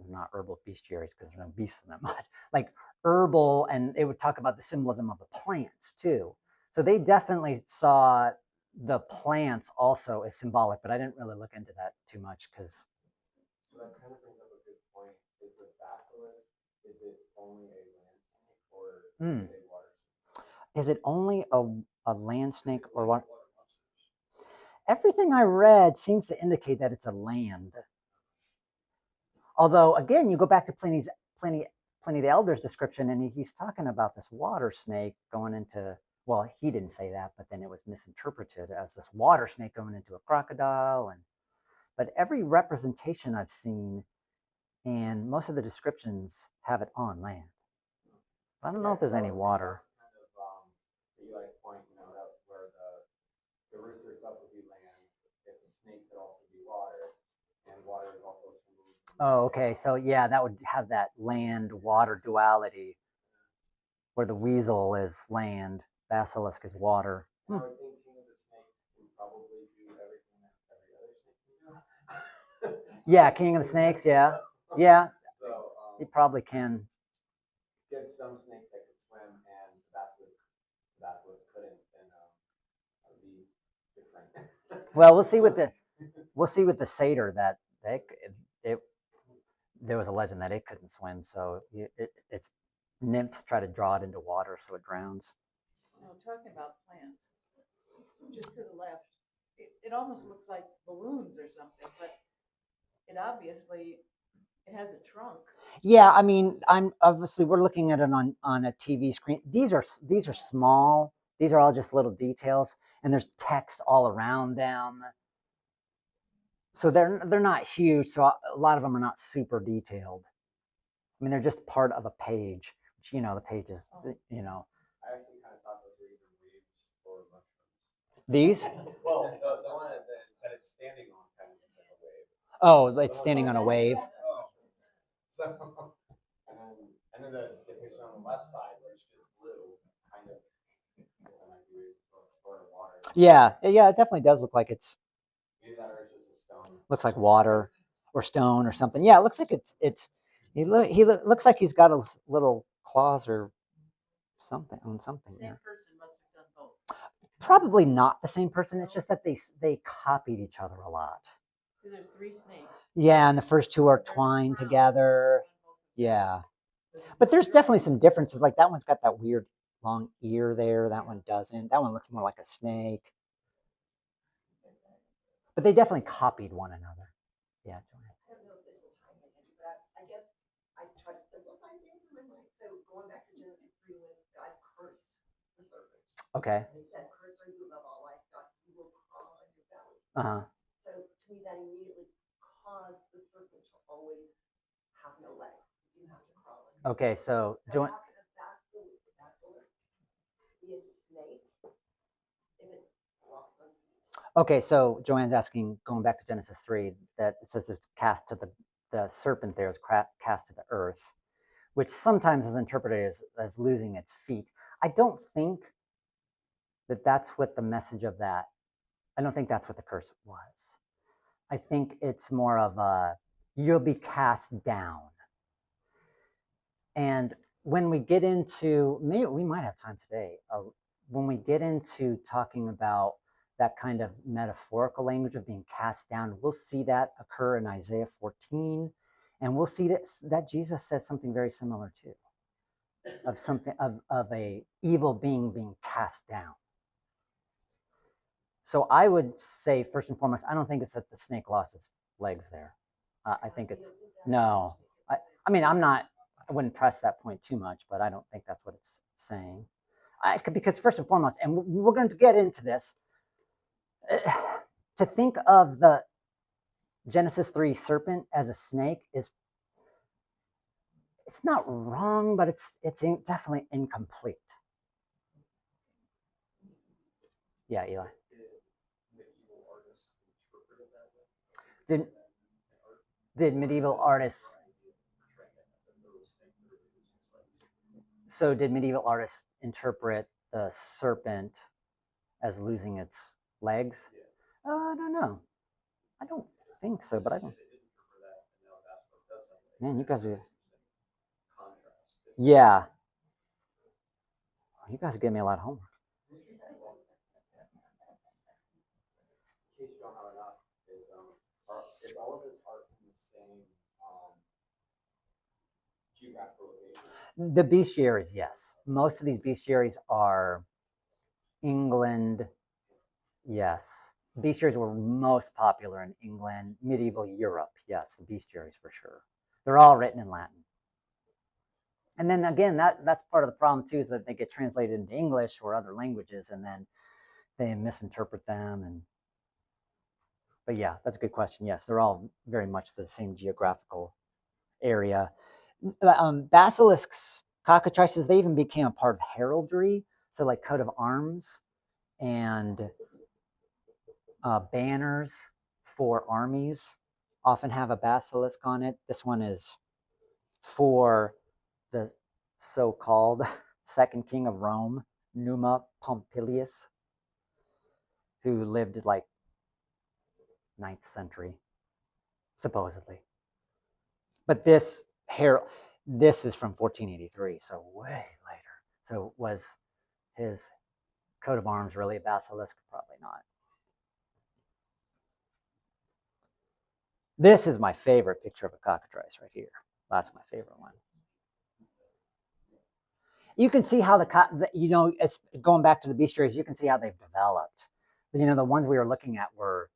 not herbal bestiaries because there's no beasts in them, but like herbal, and it would talk about the symbolism of the plants too. So they definitely saw the plants also as symbolic, but I didn't really look into that too much because. So that kind of brings up a good point. Is the basilisk, is it only a land snake or is it a water snake? Is it only a land snake or what? Everything I read seems to indicate that it's a land. Although, again, you go back to Pliny the Elder's description, and he's talking about this water snake going into. Well, he didn't say that, but then it was misinterpreted as this water snake going into a crocodile. But every representation I've seen, and most of the descriptions have it on land. I don't know if there's any water. To Eli's point, that where the rooster itself would be land, if the snake could also be water, and water is also a symbol. Oh, okay. So yeah, that would have that land-water duality, where the weasel is land, basilisk is water. I would think King of the Snakes can probably do everything that every other snake can do. Yeah, King of the Snakes. Yeah, yeah. So he probably can. Get some snakes that could swim, and the basilisk couldn't, then that would be different. Well, we'll see with the satyr that there was a legend that it couldn't swim, so its nymphs try to draw it into water so it drowns. Talking about plants, just to the left, it almost looks like balloons or something, but it obviously has a trunk. Yeah, I mean, we're looking at it on a TV screen. These are small. These are all just little details, and there's text all around them. So they're not huge. So a lot of them are not super detailed. I mean, they're just part of a page. Which, the page is, I actually kind of thought those were either waves or mushrooms. These? Well, the one that it's standing on kind of looks like a wave. Oh, it's standing on a wave. So, and then the picture on the left side, where it's just blue, kind of like waves or water. Yeah, it definitely does look like it's. Maybe that or it's just a stone. Looks like water or stone or something. Yeah, it looks like it's. He looks like he's got a little claws or something on something. The same person must have done both. Probably not the same person. It's just that they copied each other a lot. So there's 3 snakes. Yeah, and the first 2 are twined together. Yeah, but there's definitely some differences. Like that one's got that weird long ear there. That one doesn't. That one looks more like a snake. But they definitely copied one another. Yeah. I don't know if this will tie in, but I guess I tried to simplify things in my mind. So going back Okay. And he said, "Cursed are you above all livestock, you will crawl on your belly." Uh-huh. So to me, that immediately caused the serpent to always have no legs. You have to crawl on your Okay, so So Joanne, how can a basilisk be a snake if it walks on feet? okay, so Joanne's asking, going back to Genesis 3, that it says it's cast to the serpent there is cast to the earth, which sometimes is interpreted as losing its feet. I don't think that that's what the message of that, I don't think that's what the curse was. I think it's more of a, you'll be cast down. And when we get into, maybe we might have time today, when we get into talking about that kind of metaphorical language of being cast down, we'll see that occur in Isaiah 14, and we'll see that Jesus says something very similar too, of something of a evil being cast down. So I would say first and foremost, I don't think it's that the snake lost its legs there. I think it's no. I mean, I wouldn't press that point too much, but I don't think that's what it's saying. Because first and foremost, and we're going to get into this, to think of the Genesis 3 serpent as a snake it's not wrong, but it's definitely incomplete. Yeah, Eli. Did medieval artists did medieval artists interpret the serpent as losing its legs? I don't know. I don't think so, but I don't. Man, you guys are. Yeah. You guys are giving me a lot of homework. In case you don't have enough, is all of this art from the same geographical location? The bestiaries, yes. Most of these bestiaries are England. Yes. Bestiaries were most popular in England, medieval Europe. Yes, the bestiaries for sure. They're all written in Latin. And then again, that's part of the problem too, is that they get translated into English or other languages, and then they misinterpret them. But yeah, that's a good question. Yes, they're all very much the same geographical area. Basilisks, cockatrices, they even became a part of heraldry. So like coat of arms and banners for armies often have a basilisk on it. This one is for the so-called second king of Rome, Numa Pompilius, who lived like 9th century, supposedly. But this is from 1483, so way later. So was his coat of arms really a basilisk? Probably not. This is my favorite picture of a cockatrice right here. That's my favorite one. You can see how it's going back to the bestiaries, you can see how they've developed. The ones we were looking at were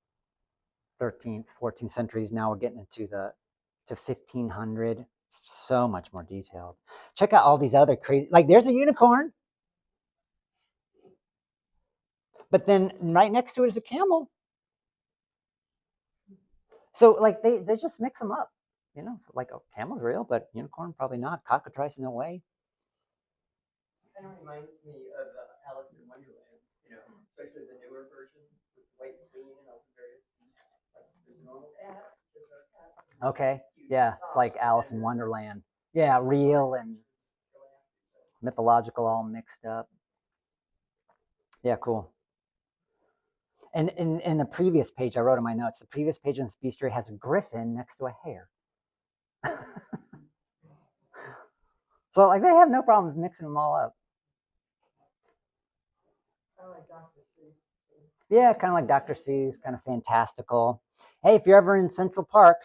13th, 14th centuries. Now we're getting into to 1500. So much more detailed. Check out all these other crazy, like there's a unicorn, but then right next to it is a camel. So like they just mix them up, like a camel's real, but unicorn probably not. Cockatrice no way. Kind of reminds me of Alice in Wonderland, especially the newer versions with White Queen and all the various beasts. Like there's normal cat, there's a cat. Okay, yeah, it's like Alice in Wonderland. Yeah, real and mythological all mixed up. Yeah, cool. And in the previous page, I wrote in my notes, the previous page in this bestiary has a griffin next to a hare. So like they have no problems mixing them all up. Kind of like Dr. Seuss. Yeah, kind of like Dr. Seuss, kind of fantastical. Hey, if you're ever in Central Park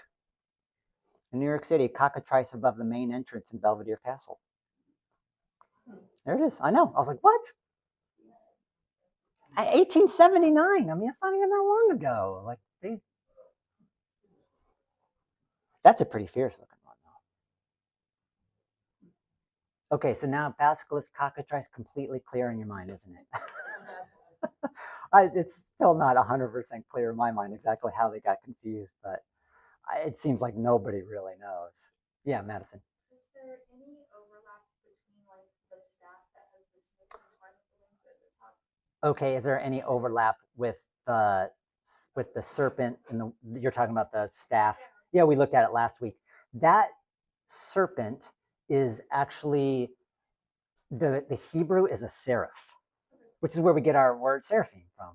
in New York City, cockatrice above the main entrance in Belvedere Castle. There it is. I know. I was like, what? 1879. I mean, it's not even that long ago. Like, that's a pretty fierce looking one, though. Okay, so now basilisk, cockatrice, completely clear in your mind, isn't it? It's still not 100% clear in my mind exactly how they got confused, but it seems like nobody really knows. Yeah, Madison. Is there any overlap between like the staff that has the snakes inside of the wings at the top? Okay, is there any overlap the with the serpent and you're talking about the staff? Yeah, we looked at it last week. That serpent is actually the Hebrew is a seraph, which is where we get our word seraphim from.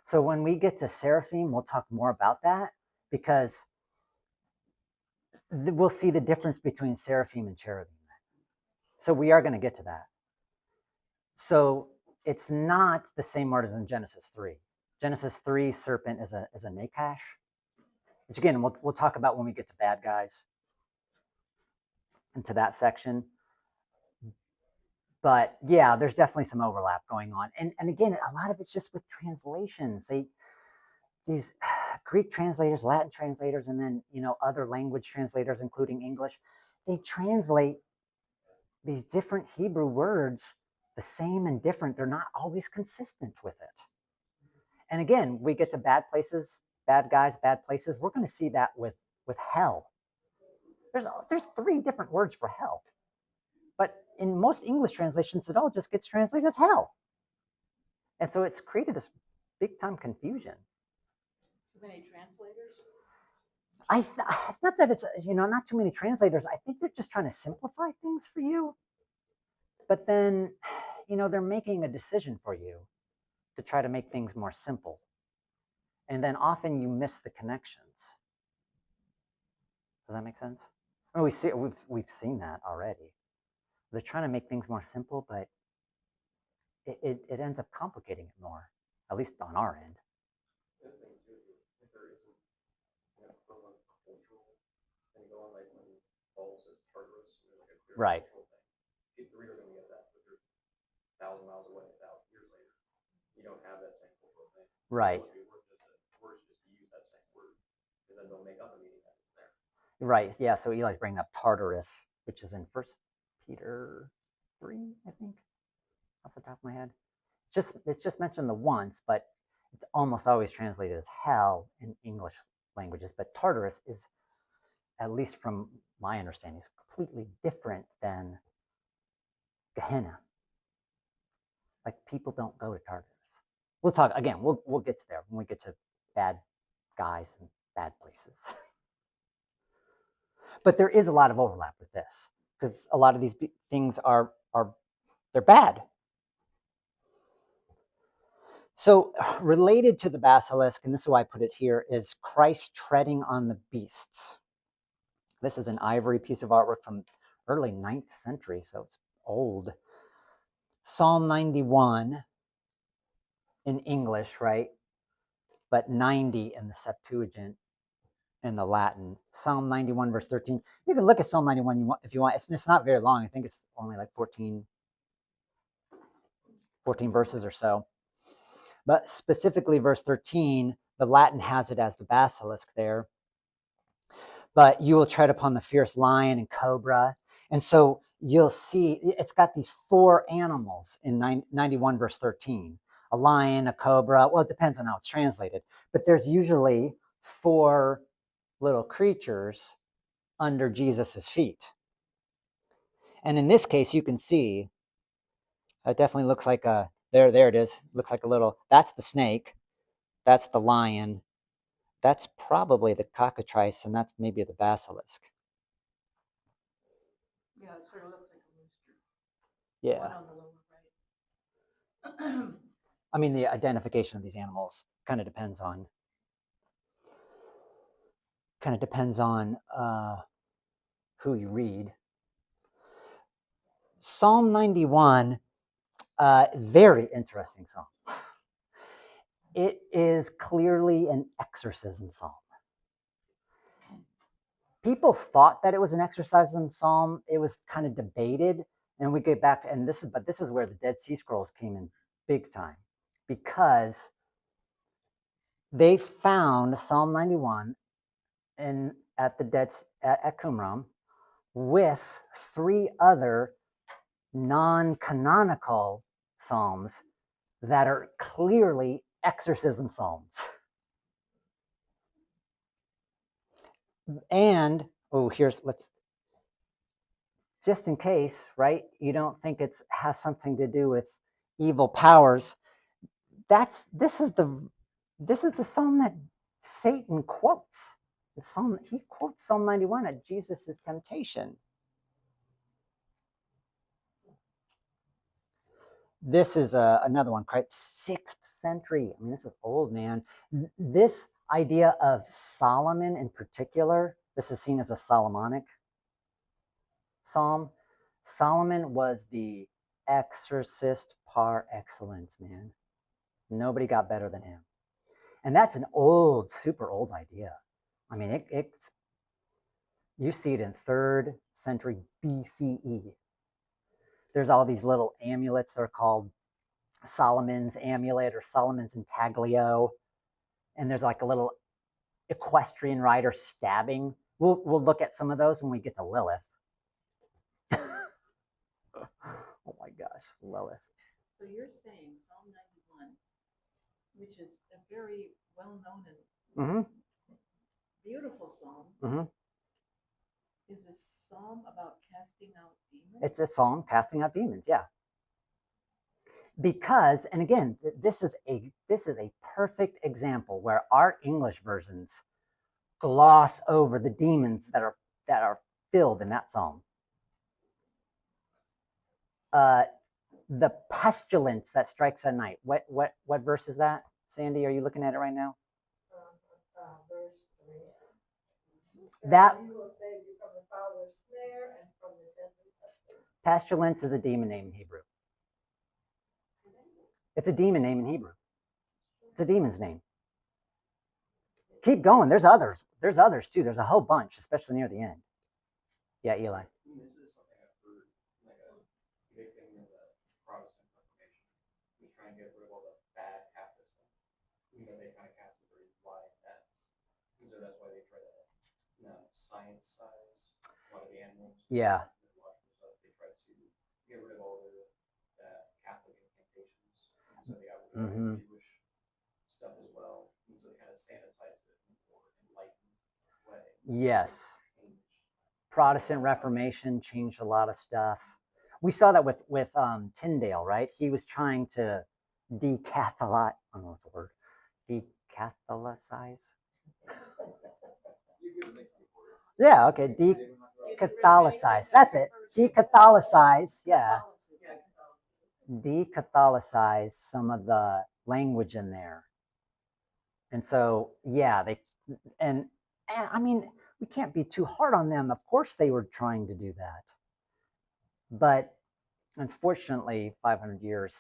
So when we get to seraphim, we'll talk more about that because we'll see the difference between seraphim and cherubim. So we are going to get to that. So it's not the same word as in Genesis 3. Genesis 3 serpent is a nakash, which again we'll talk about when we get to bad guys into that section. But yeah, there's definitely some overlap going on. And again, a lot of it's just with translations. These Greek translators, Latin translators, and then other language translators, including English, they translate these different Hebrew words the same and different. They're not always consistent with it. And again, we get to bad places, bad guys, bad places. We're going to see that with hell. There's 3 different words for hell. But in most English translations, it all just gets translated as hell. And so it's created this big time confusion. Too many translators? It's not that it's, not too many translators. I think they're just trying to simplify things for you. But then, they're making a decision for you to try to make things more simple. And then often you miss the connections. Does that make sense? I mean, we've seen that already. They're trying to make things more simple, but it ends up complicating it more, at least on our end. The other thing too, if there isn't an equivalent cultural thing going, like when Paul says Tartarus, there's like a clear Right. cultural thing. The reader's gonna get that, but they're 1,000 miles away, 1,000 years later. You don't have that same cultural thing. Right. Words just use that same word, and then they'll make up a meaning that is there. Right. Yeah. So Eli's bringing up Tartarus, which is in 1 Peter 3, I think, off the top of my head. It's just mentioned the once, but it's almost always translated as hell in English languages. But Tartarus is, at least from my understanding, is completely different than Gehenna. Like people don't go to Tartarus. We'll talk again. We'll get to there when we get to bad guys and bad places. But there is a lot of overlap with this because a lot of these things they're bad. So related to the basilisk, and this is why I put it here, is Christ treading on the beasts. This is an ivory piece of artwork from early 9th century, so it's old. Psalm 91 in English, right? But 90 in the Septuagint in the Latin. Psalm 91 verse 13. You can look at Psalm 91 if you want. It's not very long. I think it's only like 14 verses or so. But specifically verse 13, the Latin has it as the basilisk there. But you will tread upon the fierce lion and cobra. And so you'll see it's got these 4 animals in 91 verse 13. A lion, a cobra. Well, it depends on how it's translated. But there's usually 4 little creatures under Jesus's feet. And in this case, you can see it definitely looks like there it is. Looks like a little, that's the snake. That's the lion. That's probably the cockatrice, and that's maybe the basilisk. Yeah, it sort of looks like a rooster. Yeah. One on the lower right. I mean, the identification of these animals kind of depends on who you read. Psalm 91, very interesting psalm. It is clearly an exorcism psalm. People thought that it was an exorcism psalm. It was kind of debated, and we get back to, this is where the Dead Sea Scrolls came in big time, because they found Psalm 91 at Qumran with 3 other non-canonical psalms that are clearly exorcism psalms. And, oh, let's, just in case, right, you don't think it has something to do with evil powers, this is the psalm that Satan quotes. He quotes Psalm 91 at Jesus' temptation. This is another one, right? 6th century. I mean, this is old, man. This idea of Solomon in particular, this is seen as a Solomonic psalm. Solomon was the exorcist par excellence, man. Nobody got better than him. And that's an old, super old idea. I mean, you see it in 3rd century BCE. There's all these little amulets. They're called Solomon's amulet or Solomon's intaglio. And there's like a little equestrian rider stabbing. We'll look at some of those when we get to Lilith. Oh my gosh, Lilith. So you're saying Psalm 91, which is a very well-known and beautiful psalm, is a psalm about casting out demons? It's a psalm casting out demons, yeah. Because, and again, this is a perfect example where our English versions gloss over the demons that are filled in that psalm. The pestilence that strikes at night. What verse is that? Sandy, are you looking at it right now? Verse 3. That He will save you from the fowler's snare and from the deadly pestilence. pestilence is a demon name in Hebrew. It's a demon name in Hebrew. It's a demon's name. Keep going. There's others. There's others too. There's a whole bunch, especially near the end. Yeah, Eli. This is something I've heard, like a big thing in the Protestant Reformation, was trying to get rid of all the bad Catholic stuff. You know, they kind of cast a very wide net. So that's why they try to science size a lot of the animals. Yeah. They try to get rid of all the Catholic incantations. So they got rid of Jewish stuff as well. And so they kind of sanitized it in a more enlightened way. Yes. Protestant Reformation changed a lot of stuff. We saw that with Tyndale, right? He was trying to I don't know what the word, decatholicize. Yeah, okay, decatholicize. That's it. Decatholicize, yeah. Decatholicize some of the language in there. And so, yeah, and I mean, we can't be too hard on them. Of course they were trying to do that. But unfortunately, 500 years,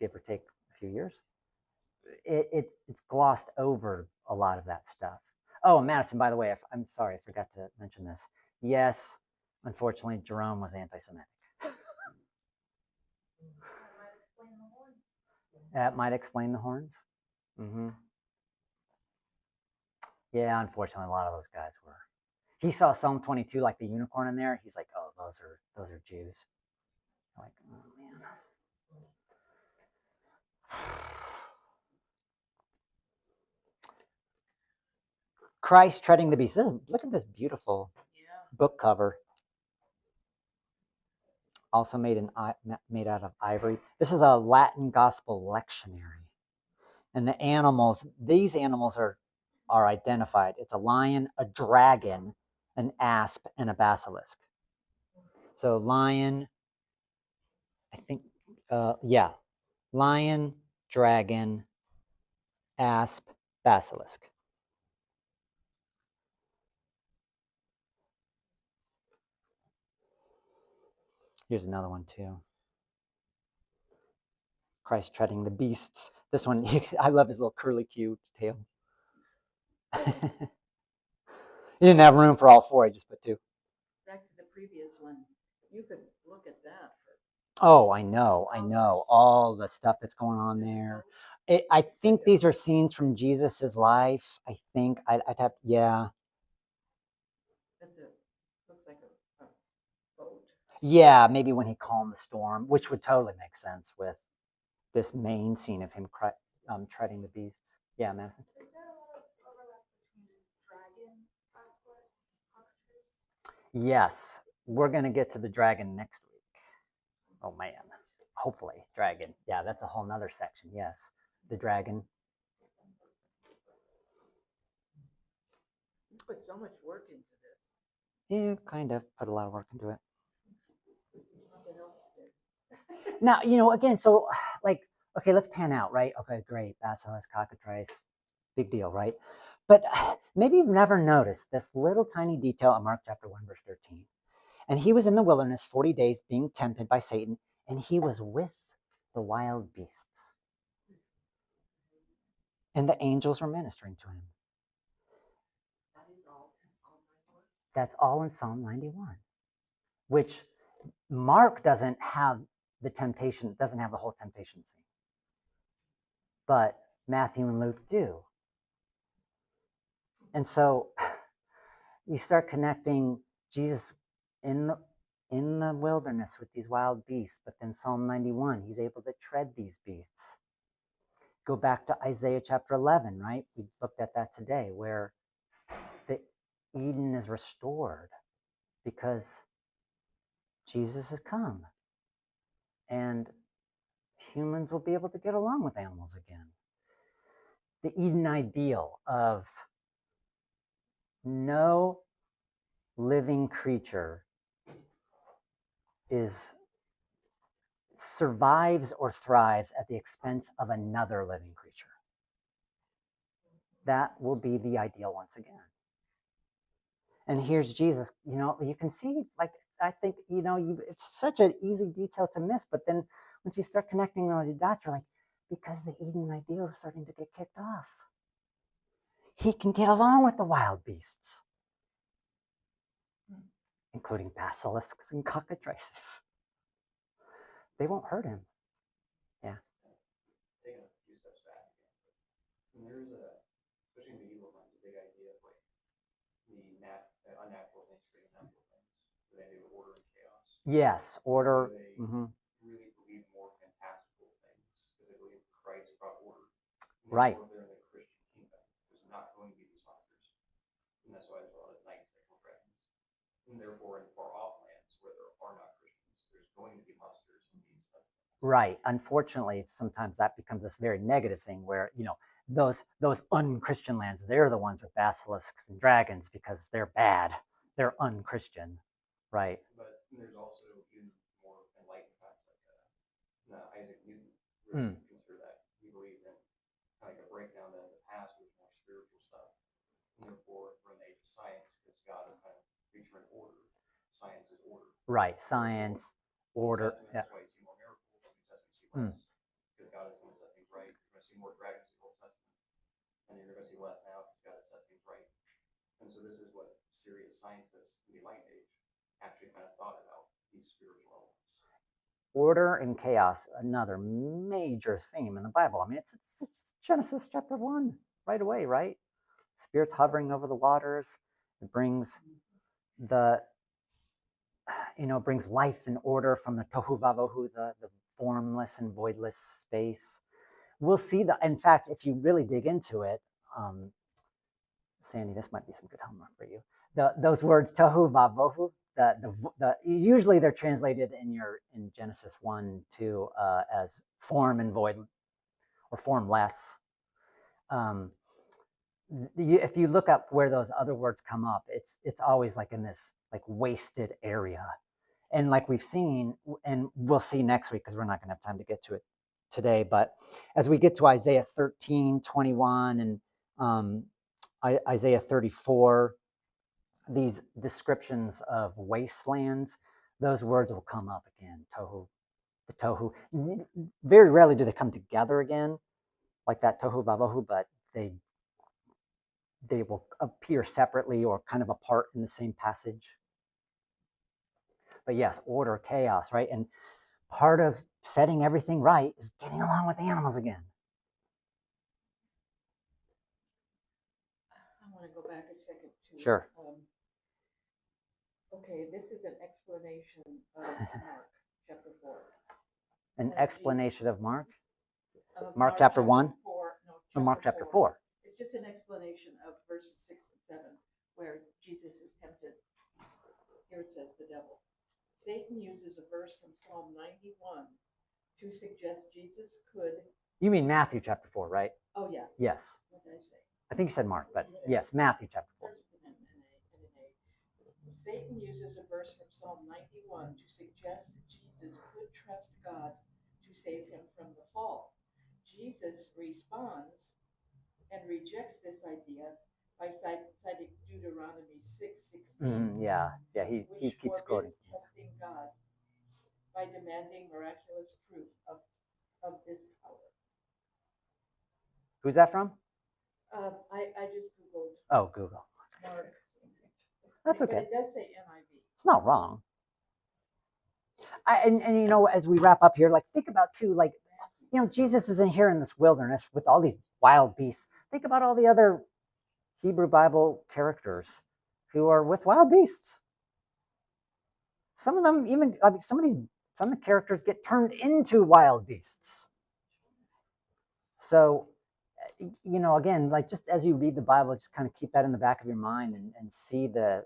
give or take a few years, it's glossed over a lot of that stuff. Oh, Madison, by the way, I'm sorry, I forgot to mention this. Yes, unfortunately, Jerome was anti-Semitic. That might explain the horns. Yeah, unfortunately, a lot of those guys were. He saw Psalm 22, like the unicorn in there. He's like, "Oh, those are Jews." I'm like, oh man. Christ treading the beast. Look at this beautiful book cover. Also made out of ivory. This is a Latin gospel lectionary. And the animals, these animals are identified. It's a lion, a dragon, an asp, and a basilisk. So lion, I think, lion, dragon, asp, basilisk. Here's another one too. Christ treading the beasts. This one, I love his little curly Q tail. He didn't have room for all four. He just put two. Back to the previous one, you could look at that. Oh, I know. All the stuff that's going on there. I think these are scenes from Jesus's life. I think I'd have, yeah. Looks like a boat. Yeah, maybe when he calmed the storm, which would totally make sense with this main scene of him treading the beasts. Yeah, Madison? Is there a lot of overlap between dragon basilisks, cockatrice? Yes, we're going to get to the dragon next week. Oh, man. Hopefully, dragon. Yeah, that's a whole nother section. Yes, the dragon. You put so much work into this. Yeah, kind of put a lot of work into it. Nothing else to do. Now, again, so like, okay, let's pan out, right? Okay, great. Basilisk, cockatrice, big deal, right? But maybe you've never noticed this little tiny detail in Mark chapter 1, verse 13. And he was in the wilderness 40 days being tempted by Satan, and he was with the wild beasts. And the angels were ministering to him. That's all in Psalm 91, which Mark doesn't have the temptation, doesn't have the whole temptation scene. But Matthew and Luke do. And so you start connecting Jesus in the wilderness with these wild beasts, but then Psalm 91, he's able to tread these beasts. Go back to Isaiah chapter 11, right? We looked at that today, where the Eden is restored because Jesus has come. And humans will be able to get along with animals again. The Eden ideal of no living creature survives or thrives at the expense of another living creature. That will be the ideal once again. And here's Jesus. You can see, like, I think, it's such an easy detail to miss, but then once you start connecting all the dots, you're like, because the Eden ideal is starting to get kicked off. He can get along with the wild beasts, including basilisks and cockatrices. They won't hurt him. Yeah. Taking a few steps back again, there's especially in the evil times, a big idea of like the unnatural things creating natural things. Do they do order and chaos? Yes, order. Do they really believe more fantastical things because they believe Christ brought order? Right. They're in the Christian kingdom. There's not going to be these monsters, and that's why there's a lot of knights that kill dragons. And therefore, in far off lands where there are not Christians, there's going to be monsters and beasts. Right. Unfortunately, sometimes that becomes this very negative thing where, those unchristian lands, they're the ones with basilisks and dragons because they're bad. They're unchristian. Right. But there's also even more enlightened facts like Isaac Newton really consider that. He believed in kind of like a breakdown that in the past was more spiritual stuff. And therefore, we're in the age of science because God is kind of featuring order. Science is order. Right. Science, order. That's why you see more miracles. New Testament you see less. Because God is going to set things right. You're going to see more dragons in the Old Testament. And you're going to see less now because God has set things right. And so this is what serious scientists in the Enlightened Age actually kind of thought about these spiritual elements. Order and chaos, another major theme in the Bible. I mean, it's Genesis chapter 1 right away, right? Spirits hovering over the waters. It brings brings life and order from the tohu vavohu, the formless and voidless space. We'll see that. In fact, if you really dig into it, Sandy, this might be some good homework for you. Those words tohu vavohu, usually they're translated in Genesis 1-2 as form and void or formless. If you look up where those other words come up, it's always like in this like wasted area. And like we've seen, and we'll see next week because we're not going to have time to get to it today, but as we get to Isaiah 13:21 and Isaiah 34, these descriptions of wastelands, those words will come up again. Tohu, the tohu. Very rarely do they come together again, like that tohu vavohu, but they will appear separately or kind of apart in the same passage. But yes, order, chaos, right? And part of setting everything right is getting along with the animals again. I want to go back a second to. Sure. Okay, this is an explanation of Mark chapter 4. An explanation of Mark? Mark chapter 1? 4, no, Or Mark chapter 4? It's just an explanation of verses 6 and 7, where Jesus is tempted. Here it says the devil. Satan uses a verse from Psalm 91 to suggest Jesus could. You mean Matthew chapter 4, right? Oh, yeah. Yes. What did I say? I think you said Mark, but yes, Matthew chapter 4. Satan uses a verse from Psalm 91 to suggest Jesus could trust God to save him from the fall. Jesus responds and rejects this idea by citing Deuteronomy 6:16. Yeah, he keeps quoting. Testing God by demanding miraculous proof of his power. Who's that from? I just Googled Oh, Google. Mark. That's But okay. it does say NIV. It's not wrong. And you know, as we wrap up here, like think about too, like, you know, Jesus is in here in this wilderness with all these wild beasts. Think about all the other Hebrew Bible characters who are with wild beasts. Some of them even, I mean, some of the characters get turned into wild beasts. So, you know, again, like just as you read the Bible, just kind of keep that in the back of your mind and see the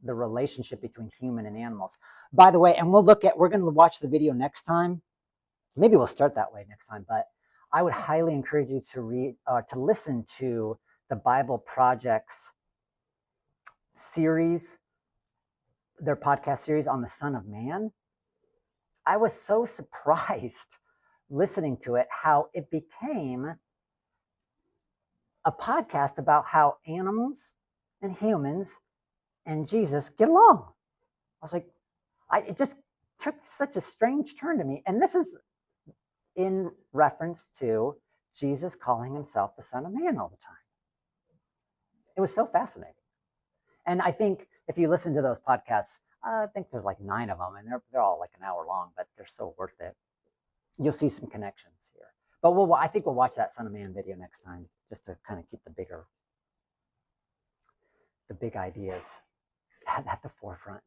relationship between human and animals. By the way, and we're going to watch the video next time. Maybe we'll start that way next time, but I would highly encourage you to listen to the Bible Project's series, their podcast series on the Son of Man. I was so surprised listening to it, how it became a podcast about how animals and humans and Jesus get along. I was like, it just took such a strange turn to me. And this is in reference to Jesus calling himself the Son of Man all the time. It was so fascinating. And I think if you listen to those podcasts, I think there's like 9 of them, and they're all like an hour long, but they're so worth it. You'll see some connections here. But I think we'll watch that Son of Man video next time, just to kind of keep the big ideas at the forefront.